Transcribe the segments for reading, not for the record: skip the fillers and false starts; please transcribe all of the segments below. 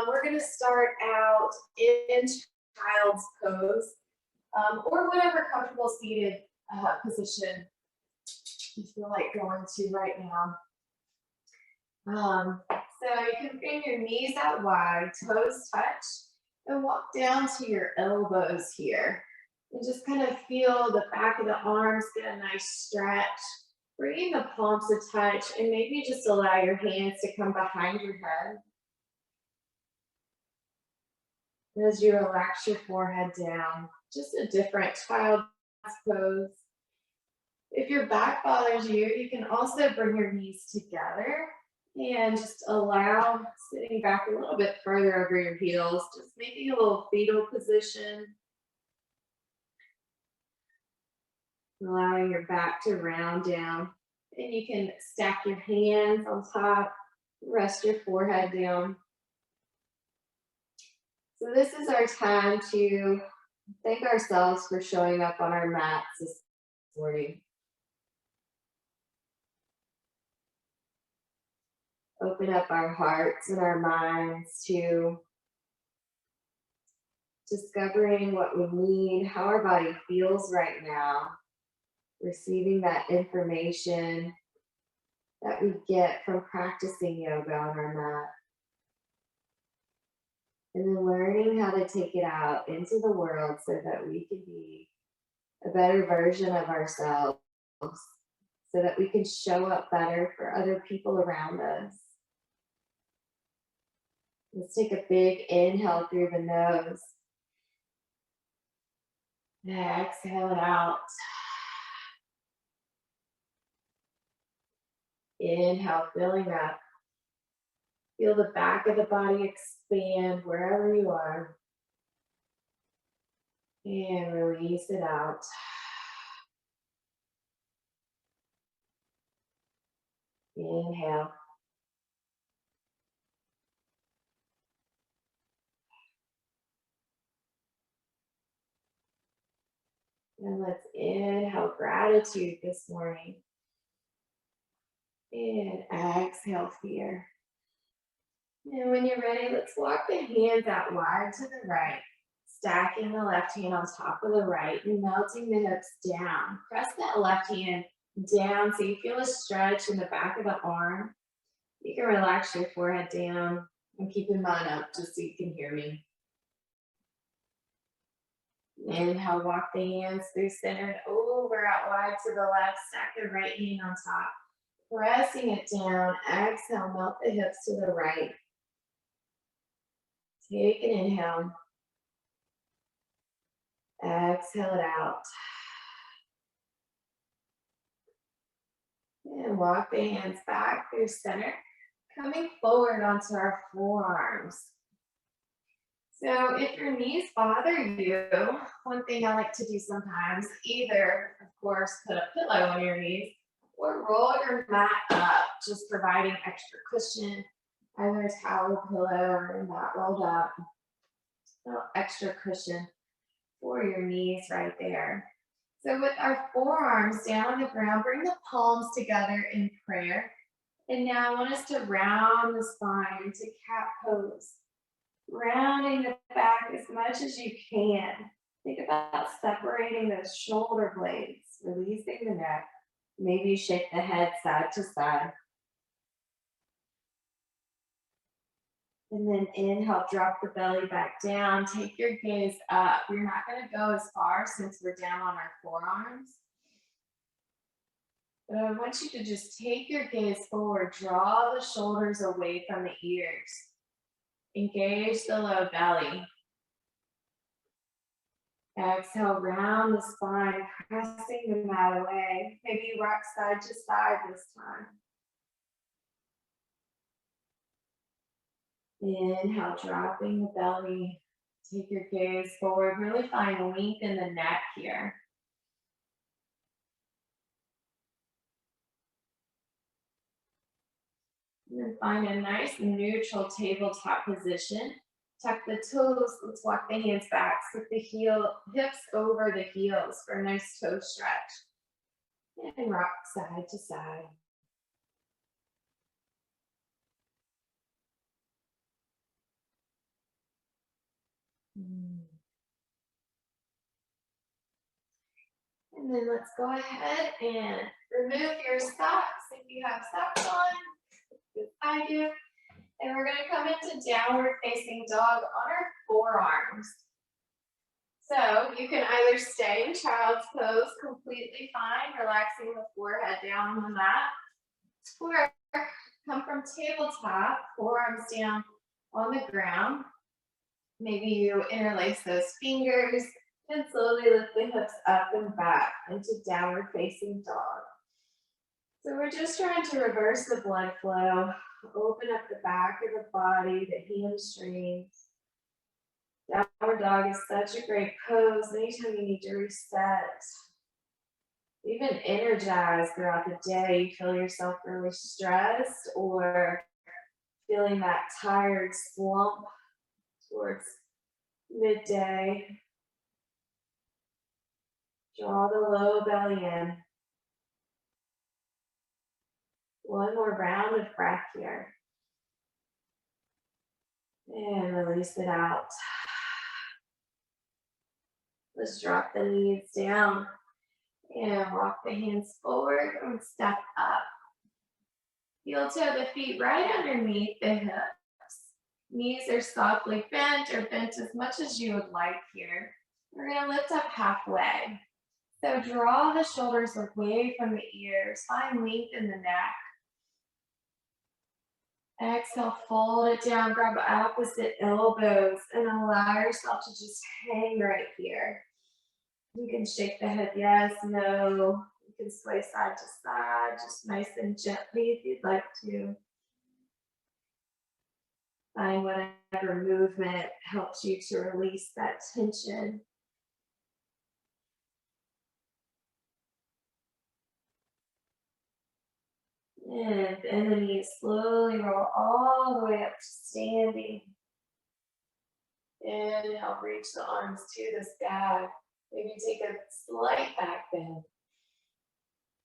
We're going to start out in child's pose or whatever comfortable seated position you feel like going to right now. So you can bring your knees out wide, toes touch, and walk down to your elbows here. And just kind of feel the back of the arms get a nice stretch. Bringing the palms to touch, and maybe just allow your hands to come behind your head. As you relax your forehead down, just a different child's pose. If your back bothers you, you can also bring your knees together and just allow sitting back a little bit further over your heels, just making a little fetal position. Allowing your back to round down. And you can stack your hands on top, rest your forehead down. So this is our time to thank ourselves for showing up on our mats this morning. Open up our hearts and our minds to discovering what we need, how our body feels right now, receiving that information that we get from practicing yoga on our mat. And then learning how to take it out into the world so that we can be a better version of ourselves, so that we can show up better for other people around us. Let's take a big inhale through the nose. Exhale it out. Inhale, filling up. Feel the back of the body expand wherever you are. And release it out. Inhale. And let's inhale gratitude this morning. And exhale fear. And when you're ready, let's walk the hands out wide to the right, stacking the left hand on top of the right and melting the hips down. Press that left hand down so you feel a stretch in the back of the arm. You can relax your forehead down and keep your mind up just so you can hear me. Inhale, walk the hands through center and over out wide to the left. Stack the right hand on top. Pressing it down. Exhale, melt the hips to the right. Take an inhale. Exhale it out. And walk the hands back through center. Coming forward onto our forearms. So if your knees bother you, one thing I like to do sometimes, either, of course, put a pillow on your knees or roll your mat up, just providing extra cushion, either a towel, pillow, or a mat rolled up. A little extra cushion for your knees right there. So with our forearms down on the ground, bring the palms together in prayer. And now I want us to round the spine into cat pose. Rounding the back as much as you can. Think about separating those shoulder blades, releasing the neck. Maybe you shake the head side to side. And then inhale, drop the belly back down. Take your gaze up. You're not going to go as far since we're down on our forearms. But I want you to just take your gaze forward. Draw the shoulders away from the ears. Engage the low belly. Exhale, round the spine, pressing the mat away. Maybe you rock side to side this time. Inhale, dropping the belly. Take your gaze forward. Really find length in the neck here. And then find a nice neutral tabletop position. Tuck the toes. Let's walk the hands back. Slip the hips over the heels for a nice toe stretch. And rock side to side. And then let's go ahead and remove your socks if you have socks on, as I do. And we're gonna come into downward facing dog on our forearms. So you can either stay in child's pose completely fine, relaxing the forehead down on the mat, or come from tabletop, forearms down on the ground. Maybe you interlace those fingers and slowly lift the hips up and back into downward facing dog. So we're just trying to reverse the blood flow, open up the back of the body, the hamstrings. Downward dog is such a great pose. Anytime you need to reset, even energize throughout the day, you feel yourself really stressed or feeling that tired slump towards midday. Draw the low belly in. One more round of breath here. And release it out. Let's drop the knees down and walk the hands forward and step up. Heel toe the feet right underneath the hips. Knees are softly bent or bent as much as you would like here. We're going to lift up halfway. So draw the shoulders away from the ears. Find length in the neck. Exhale, fold it down, grab opposite elbows, and allow yourself to just hang right here. You can shake the head yes, no. You can sway side to side, just nice and gently if you'd like to. Find whatever movement helps you to release that tension. And bend the knees, slowly roll all the way up to standing. Inhale, reach the arms to the sky. Maybe take a slight back bend.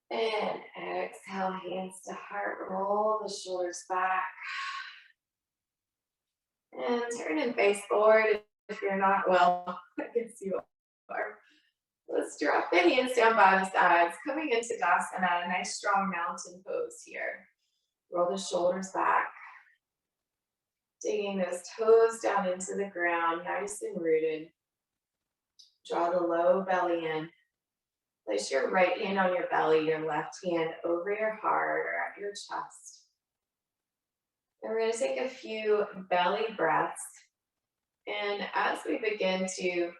And exhale, hands to heart, roll the shoulders back. And turn and face forward if you're not well. I guess you are. Let's drop the hands down by the sides, coming into Dasana, a nice strong mountain pose here. Roll the shoulders back. Digging those toes down into the ground, nice and rooted. Draw the low belly in. Place your right hand on your belly, your left hand over your heart or at your chest. And we're going to take a few belly breaths. And as we begin to,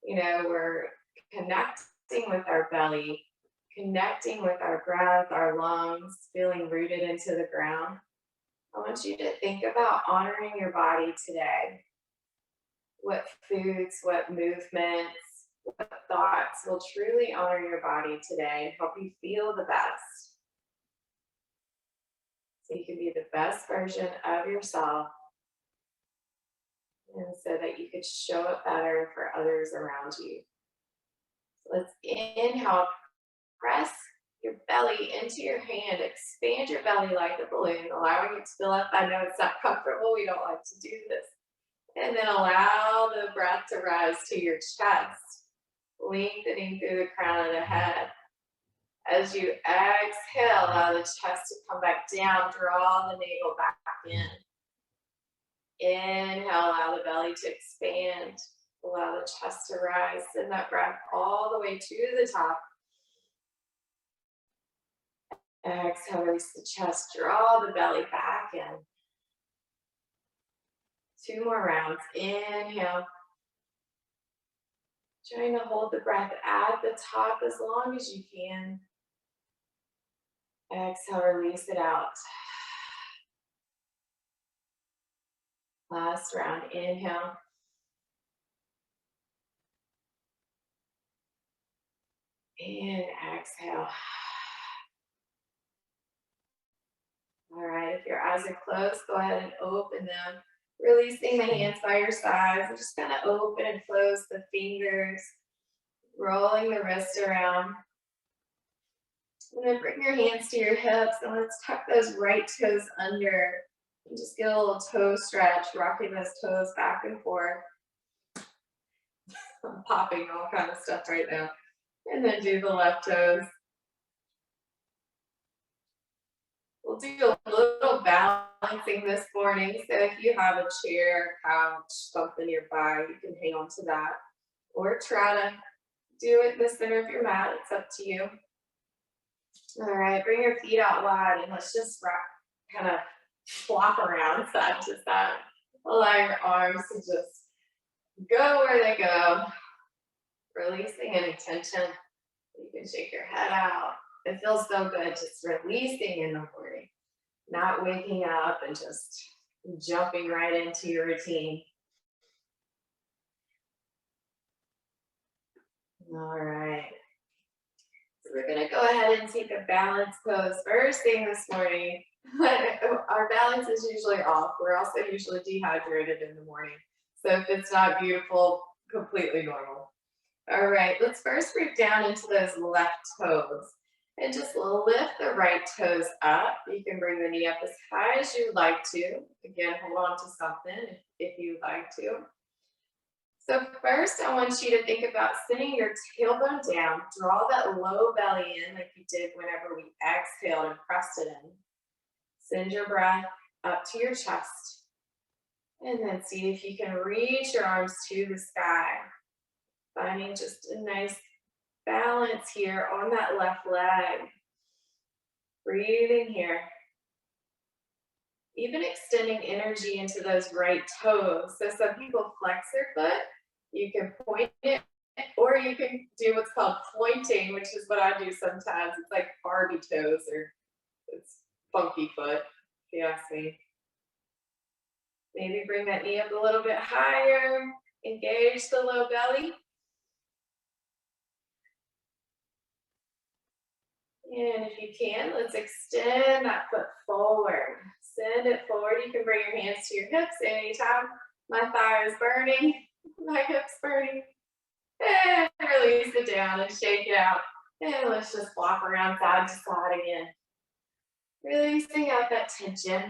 we're connecting with our belly, connecting with our breath, our lungs, feeling rooted into the ground. I want you to think about honoring your body today. What foods, what movements, what thoughts will truly honor your body today and help you feel the best. So you can be the best version of yourself and so that you could show up better for others around you. So let's inhale, press your belly into your hand, expand your belly like a balloon, allowing it to fill up. I know it's not comfortable, we don't like to do this. And then allow the breath to rise to your chest, lengthening through the crown of the head. As you exhale, allow the chest to come back down, draw the navel back in. Inhale, allow the belly to expand, allow the chest to rise, send that breath all the way to the top. Exhale, release the chest, draw the belly back in. 2 more rounds. Inhale. Trying to hold the breath at the top as long as you can. Exhale, release it out. Last round, inhale. And exhale. All right, if your eyes are closed, go ahead and open them. Releasing the hands by your sides. I'm just gonna open and close the fingers. Rolling the wrists around. And then bring your hands to your hips and let's tuck those right toes under. And just get a little toe stretch, rocking those toes back and forth. I'm popping all kind of stuff right now. And then do the left toes. We'll do a little balancing this morning. So if you have a chair, couch, something nearby, you can hang on to that. Or try to do it in the center of your mat. It's up to you. All right, bring your feet out wide and let's just rock, kind of flop around side to side. Allow your arms to just go where they go, releasing any tension. You can shake your head out. It feels so good just releasing in the morning, not waking up and just jumping right into your routine. All right. So we're gonna go ahead and take a balance pose first thing this morning. Our balance is usually off. We're also usually dehydrated in the morning. So if it's not beautiful, completely normal. All right, let's first break down into those left toes and just lift the right toes up. You can bring the knee up as high as you'd like to. Again, hold on to something if you'd like to. So first, I want you to think about sending your tailbone down. Draw that low belly in like you did whenever we exhaled and pressed it in. Send your breath up to your chest. And then see if you can reach your arms to the sky. Finding just a nice balance here on that left leg. Breathing here. Even extending energy into those right toes. So some people flex their foot. You can point it, or you can do what's called pointing, which is what I do sometimes. It's like Barbie toes, or it's funky foot, if you ask me. Maybe bring that knee up a little bit higher. Engage the low belly. And if you can, let's extend that foot forward. Send it forward. You can bring your hands to your hips anytime. My thigh is burning, my hips burning. And release it down and shake it out. And let's just flop around side to side again. Releasing out that tension.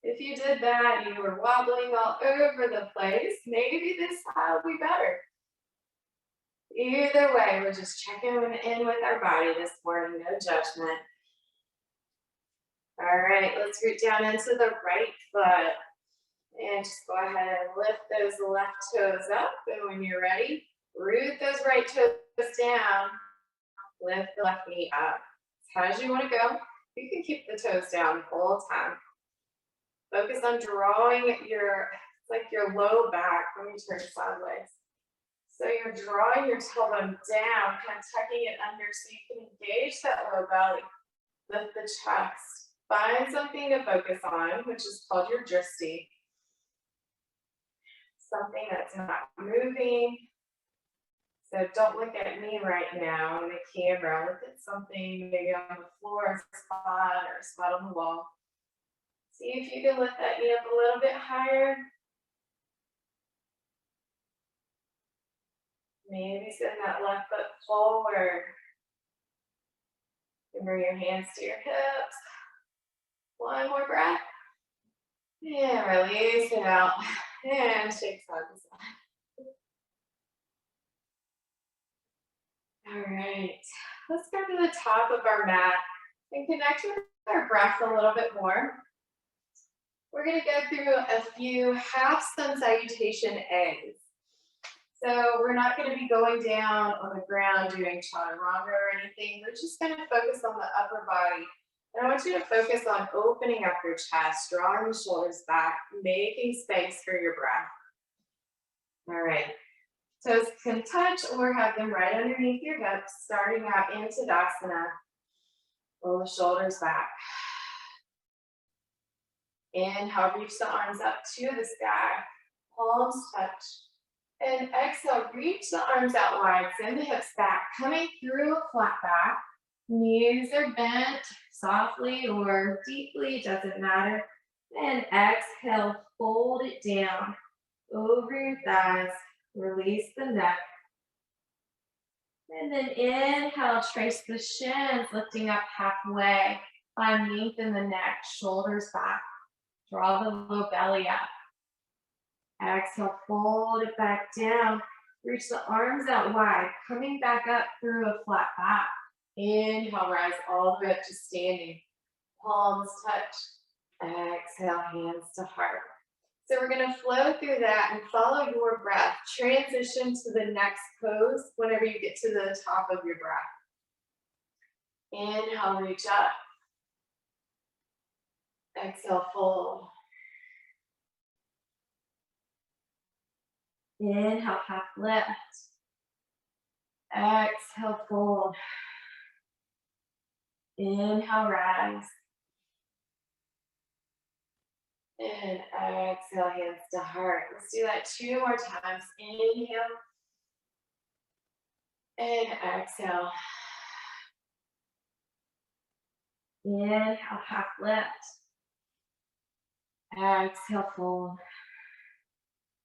If you did that, you were wobbling all over the place, maybe this side will be better. Either way, we're just checking in with our body this morning, no judgment. All right, let's root down into the right foot. And just go ahead and lift those left toes up. And when you're ready, root those right toes down. Lift the left knee up. As high as you want to go. You can keep the toes down the whole time. Focus on drawing it's like your low back. Let me turn sideways. So you're drawing your tailbone down, kind of tucking it under so you can engage that low belly. Lift the chest. Find something to focus on, which is called your drishti. Something that's not moving. So don't look at me right now in the camera. Look at something maybe on the floor, a spot on the wall. See if you can lift that knee up a little bit higher. Maybe send that left foot forward. You can bring your hands to your hips. One more breath. And release it out. And shake side to side. All right. Let's go to the top of our mat and connect with our breath a little bit more. We're going to go through a few half sun salutation A's. So we're not going to be going down on the ground doing chaturanga or anything. We're just going to focus on the upper body. And I want you to focus on opening up your chest, drawing the shoulders back, making space for your breath. All right. Toes can touch or have them right underneath your hips, starting out in Tadasana. Roll the shoulders back. Inhale, reach the arms up to the sky. Palms touch. And exhale, reach the arms out wide, send the hips back, coming through a flat back. Knees are bent softly or deeply, doesn't matter. And exhale, fold it down over your thighs, release the neck. And then inhale, trace the shins, lifting up halfway. Find length in the neck, shoulders back. Draw the low belly up. Exhale, fold it back down. Reach the arms out wide, coming back up through a flat back. Inhale, rise all the way up to standing. Palms touch. Exhale, hands to heart. So we're going to flow through that and follow your breath. Transition to the next pose whenever you get to the top of your breath. Inhale, reach up. Exhale, fold. Inhale, half lift. Exhale, fold. Inhale, rise. And exhale, hands to heart. Let's do that 2 more times. Inhale. And exhale. Inhale, half lift. Exhale, fold.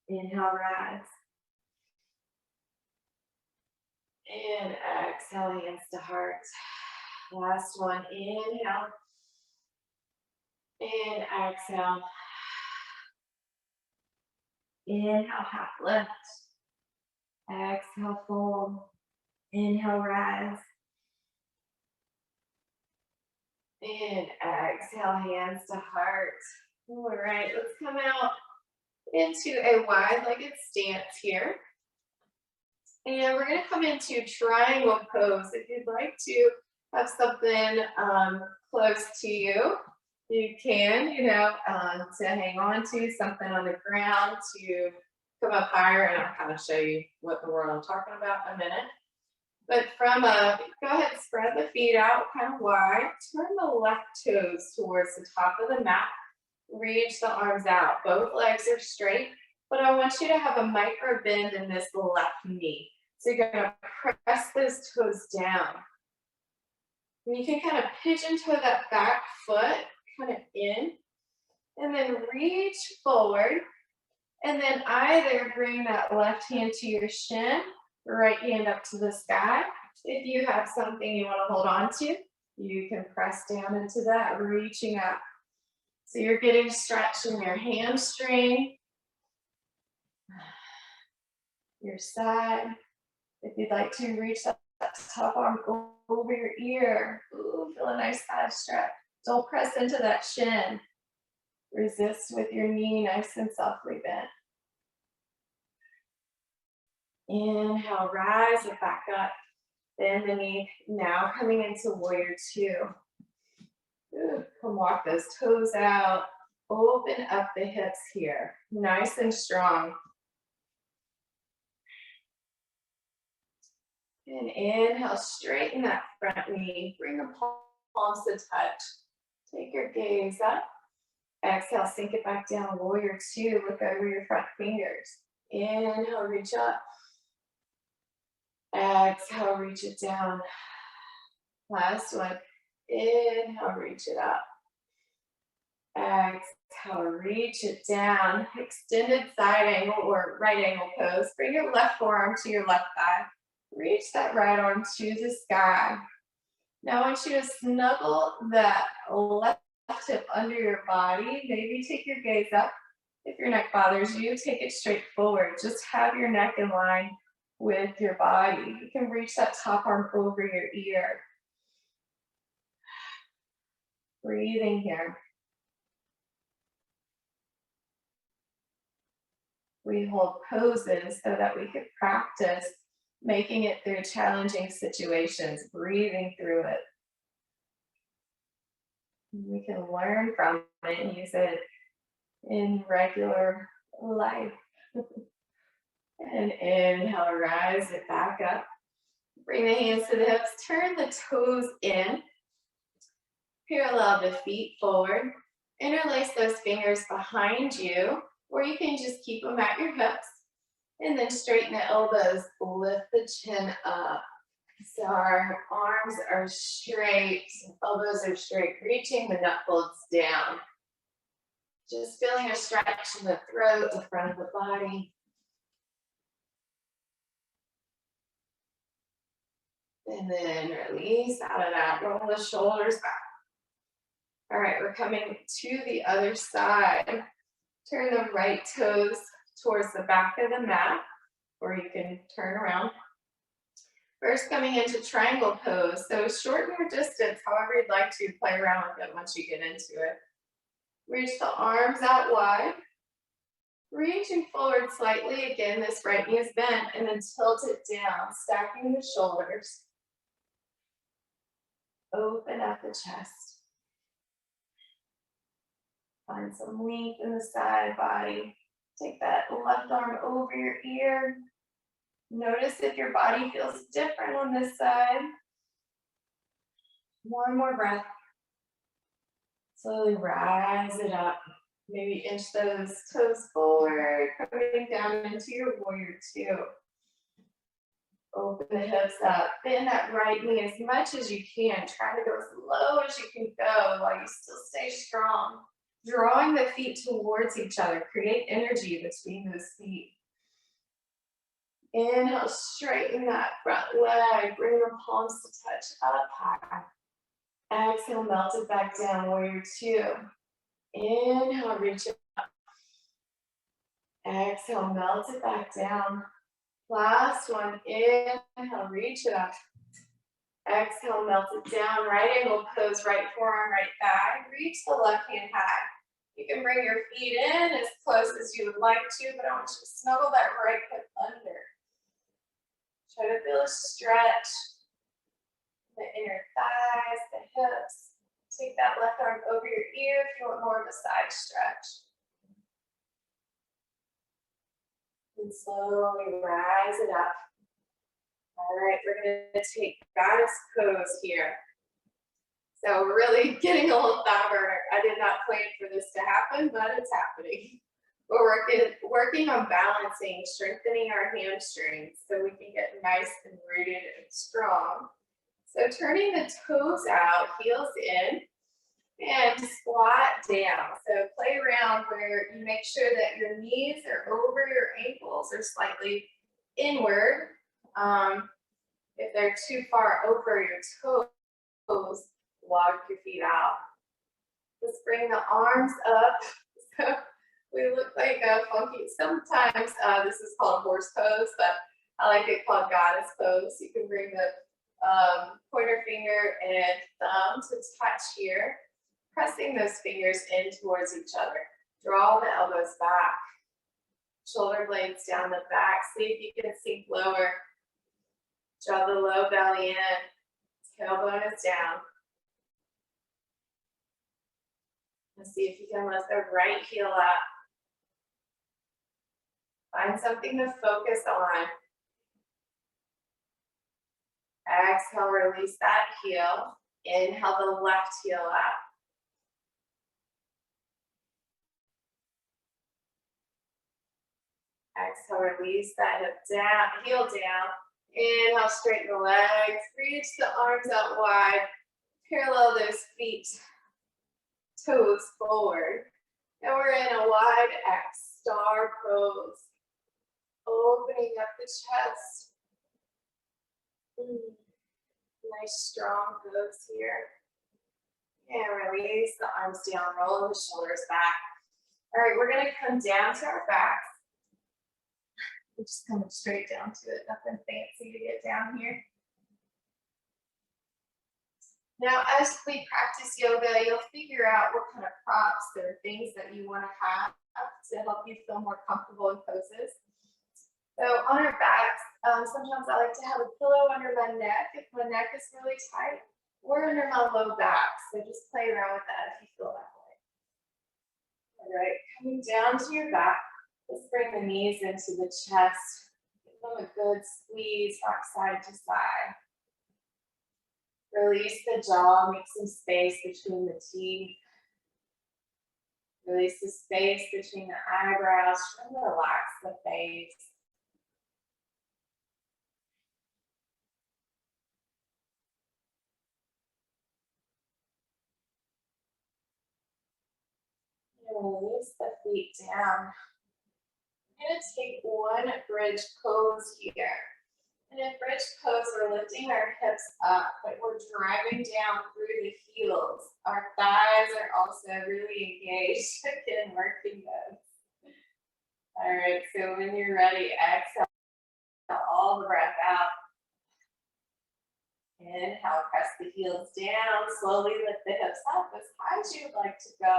Inhale, rise. And exhale, hands to heart. Last one. Inhale. And exhale. Inhale, half lift. Exhale, fold. Inhale, rise. And exhale, hands to heart. All right, let's come out into a wide-legged stance here. And we're going to come into triangle pose. If you'd like to have something close to you, you can, to hang on to, something on the ground to come up higher, and I'll kind of show you what in the world I'm talking about in a minute. But go ahead and spread the feet out kind of wide. Turn the left toes towards the top of the mat. Reach the arms out. Both legs are straight, but I want you to have a micro bend in this left knee. So you're going to press those toes down. And you can kind of pigeon toe that back foot kind of in, and then reach forward, and then either bring that left hand to your shin, right hand up to the sky. If you have something you want to hold on to, you can press down into that, reaching up. So you're getting stretch in your hamstring, your side. If you'd like to reach that top arm over your ear, ooh, feel a nice side stretch. Don't press into that shin. Resist with your knee nice and softly bent. Inhale, rise it back up. Bend the knee. Now coming into warrior 2. Come walk those toes out. Open up the hips here. Nice and strong. And inhale, straighten that front knee. Bring the palms to touch. Take your gaze up. Exhale, sink it back down. Warrior 2, look over your front fingers. Inhale, reach up. Exhale, reach it down. Last one. Inhale, reach it up. Exhale, reach it down. Extended side angle or right angle pose. Bring your left forearm to your left thigh. Reach that right arm to the sky. Now I want you to snuggle that left hip under your body. Maybe take your gaze up. If your neck bothers you, take it straight forward. Just have your neck in line with your body. You can reach that top arm over your ear. Breathing here. We hold poses so that we could practice making it through challenging situations, breathing through it. We can learn from it and use it in regular life. And inhale, rise it back up. Bring the hands to the hips, turn the toes in. Parallel the feet forward. Interlace those fingers behind you, or you can just keep them at your hips. And then straighten the elbows, lift the chin up. So our arms are straight, elbows are straight, reaching the knuckles down. Just feeling a stretch in the throat, the front of the body. And then release out of that, roll the shoulders back. All right, we're coming to the other side. Turn the right toes towards the back of the mat. or you can turn around. First, coming into triangle pose. So shorten your distance, however you'd like to play around with it once you get into it. Reach the arms out wide. Reaching forward slightly. Again, this right knee is bent, and then tilt it down, stacking the shoulders. Open up the chest. Find some length in the side body. Take that left arm over your ear. Notice if your body feels different on this side. One more breath. Slowly rise it up. Maybe inch those toes forward, coming down into your warrior two. Open the hips up. Bend that right knee as much as you can. Try to go as low as you can go while you still stay strong. Drawing the feet towards each other. Create energy between those feet. Inhale, straighten that front leg. Bring the palms to touch up high. Exhale, melt it back down, warrior two. Inhale, reach it up. Exhale, melt it back down. Last one, inhale, reach it up. Exhale, melt it down. Right angle pose, right forearm, right thigh. Reach the left hand high. You can bring your feet in as close as you would like to, but I want you to snuggle that right hip under. Try to feel a stretch. The inner thighs, the hips. Take that left arm over your ear if you want more of a side stretch. And slowly rise it up. All right, we're going to take goddess pose here. So we're really getting a little thigh burner. I did not plan for this to happen, but it's happening. We're working on balancing, strengthening our hamstrings so we can get nice and rooted and strong. So turning the toes out, heels in, and squat down. So play around where you make sure that your knees are over your ankles or slightly inward. If they're too far over your toes, walk your feet out. Just bring the arms up. So we look like a funky, sometimes this is called horse pose, but I like it called goddess pose. You can bring the pointer finger and thumb to touch here, pressing those fingers in towards each other. Draw the elbows back, shoulder blades down the back. See if you can sink lower. Draw the low belly in, tailbone is down. And see if you can lift the right heel up. Find something to focus on. Exhale, release that heel. Inhale the left heel up. Exhale, release that hip down, heel down. Inhale, straighten the legs. Reach the arms out wide. Parallel those feet, toes forward. And we're in a wide X, star pose. Opening up the chest. Nice strong pose here. And release the arms down, roll the shoulders back. All right, we're gonna come down to our backs. We're just coming straight down to it, nothing fancy to get down here. Now, as we practice yoga, you'll figure out what kind of props or things that you want to have to help you feel more comfortable in poses. So on our backs, sometimes I like to have a pillow under my neck if my neck is really tight, or under my low back. So just play around with that if you feel that way. All right, coming down to your back, let's bring the knees into the chest. Give them a good squeeze, rock side to side. Release the jaw, make some space between the teeth. Release the space between the eyebrows, try to relax the face. Release the feet down. I'm going to take one bridge pose here. And in bridge pose, we're lifting our hips up, but we're driving down through the heels. Our thighs are also really engaged. Again, working those. All right, so when you're ready, exhale. all the breath out. Inhale, press the heels down. Slowly lift the hips up as high as you'd like to go.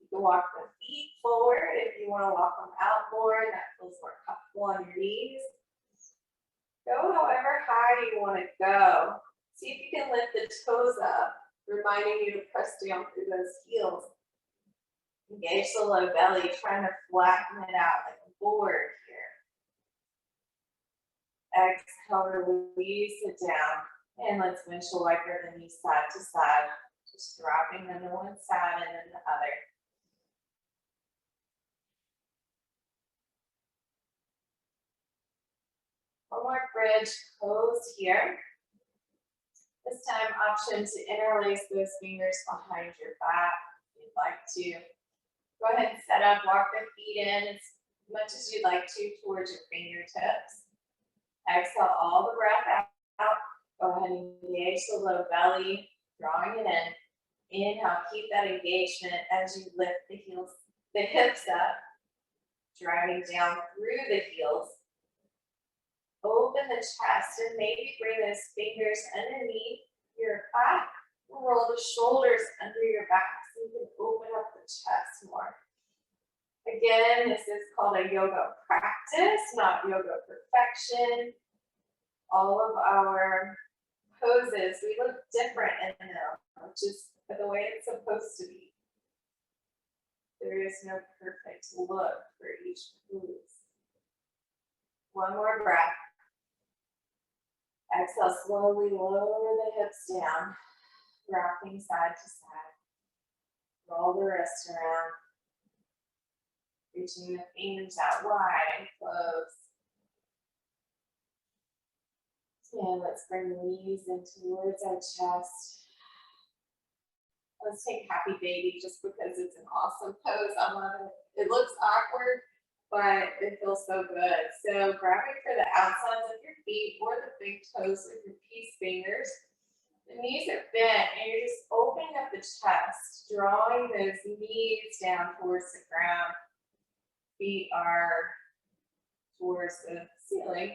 You can walk the feet forward if you want to walk them out more. That feels more comfortable on your knees. Go however high you want to go. See if you can lift the toes up, reminding you to press down through those heels. Engage the low belly, trying to flatten it out like a board here. Exhale, release it down. And let's windshield wiper the knees side to side. Just dropping them to one side and then the other. One more bridge pose here. This time, option to interlace those fingers behind your back. If you'd like to, go ahead and set up, walk the feet in as much as you'd like to towards your fingertips. Exhale all the breath out. Go ahead and engage the low belly, drawing it in. Inhale, keep that engagement as you lift the heels, the hips up, driving down through the heels. Open the chest and maybe bring those fingers underneath your back. Roll the shoulders under your back so you can open up the chest more. Again, this is called a yoga practice, not yoga perfection. All of our poses, we look different in them, which is the way it's supposed to be. There is no perfect look for each pose. One more breath. Exhale, slowly lower the hips down, rocking side to side. Roll the wrists around, reaching the fingers out wide and close. And let's bring the knees in towards our chest. Let's take happy baby just because it's an awesome pose. I love it. It looks awkward, but it feels so good. So grabbing for the outsides of your feet or the big toes with your peace fingers. The knees are bent and you're just opening up the chest, drawing those knees down towards the ground. Feet are towards the ceiling.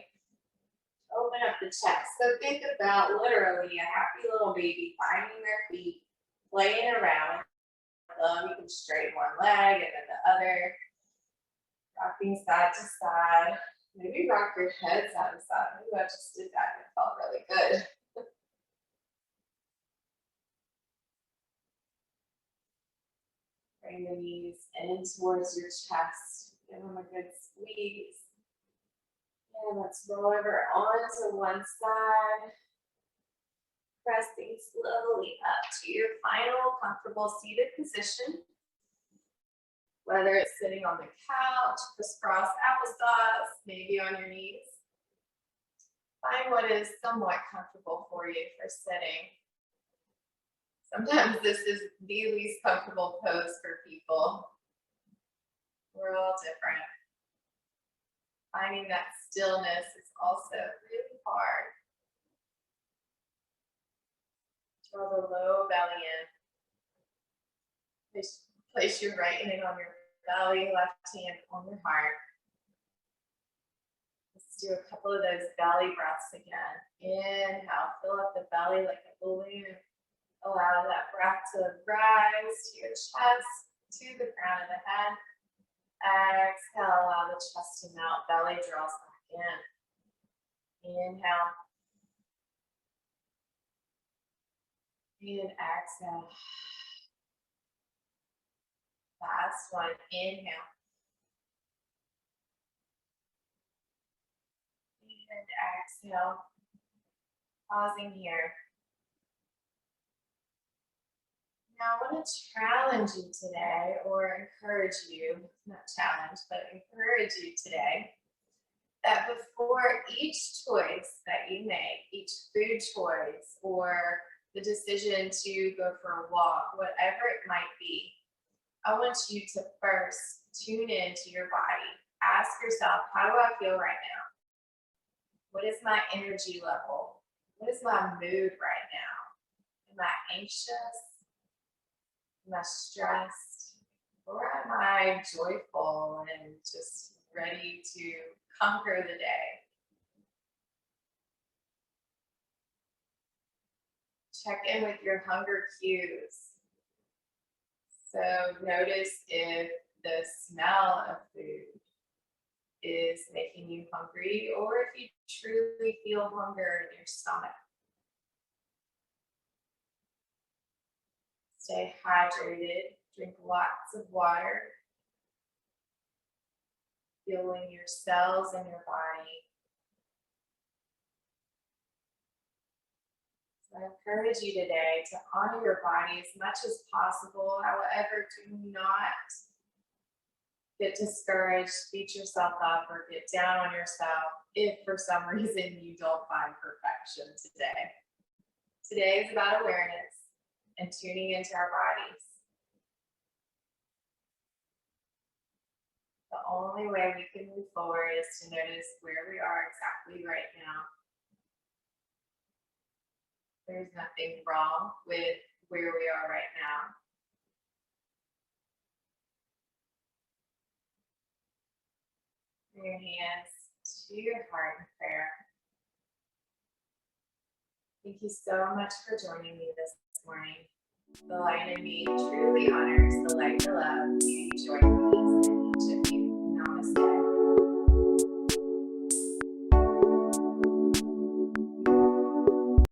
Open up the chest. So think about literally a happy little baby finding their feet, playing around. You can straighten one leg and then the other. Rocking side to side. Maybe rock your head side to side. Maybe I just did that and it felt really good. Bring the knees in towards your chest. Give them a good squeeze. And let's roll over onto one side. Pressing slowly up to your final comfortable seated position. Whether it's sitting on the couch, crisscross applesauce, maybe on your knees. Find what is somewhat comfortable for you for sitting. Sometimes this is the least comfortable pose for people. We're all different. Finding that stillness is also really hard. Draw the low belly in. Place your right hand on your belly, left hand on your heart. Let's do a couple of those belly breaths again. Inhale, fill up the belly like a balloon. Allow that breath to rise to your chest, to the crown of the head. Exhale, allow the chest to melt, belly draws back in. Inhale. And exhale. Last one, inhale. And exhale. Pausing here. Now I want to challenge you today, or encourage you, not challenge, but encourage you today, that before each choice that you make, each food choice, or the decision to go for a walk, whatever it might be, I want you to first tune into your body. Ask yourself, how do I feel right now? What is my energy level? What is my mood right now? Am I anxious? Am I stressed? Or am I joyful and just ready to conquer the day? Check in with your hunger cues. So notice if the smell of food is making you hungry or if you truly feel hunger in your stomach. Stay hydrated, drink lots of water, fueling your cells and your body. So I encourage you today to honor your body as much as possible. However, do not get discouraged, beat yourself up, or get down on yourself if for some reason you don't find perfection today. Today is about awareness and tuning into our bodies. The only way we can move forward is to notice where we are exactly right now. There's nothing wrong with where we are right now. Bring your hands to your heart in prayer. Thank you so much for joining me this morning. The light in me truly honors the light below. You join me.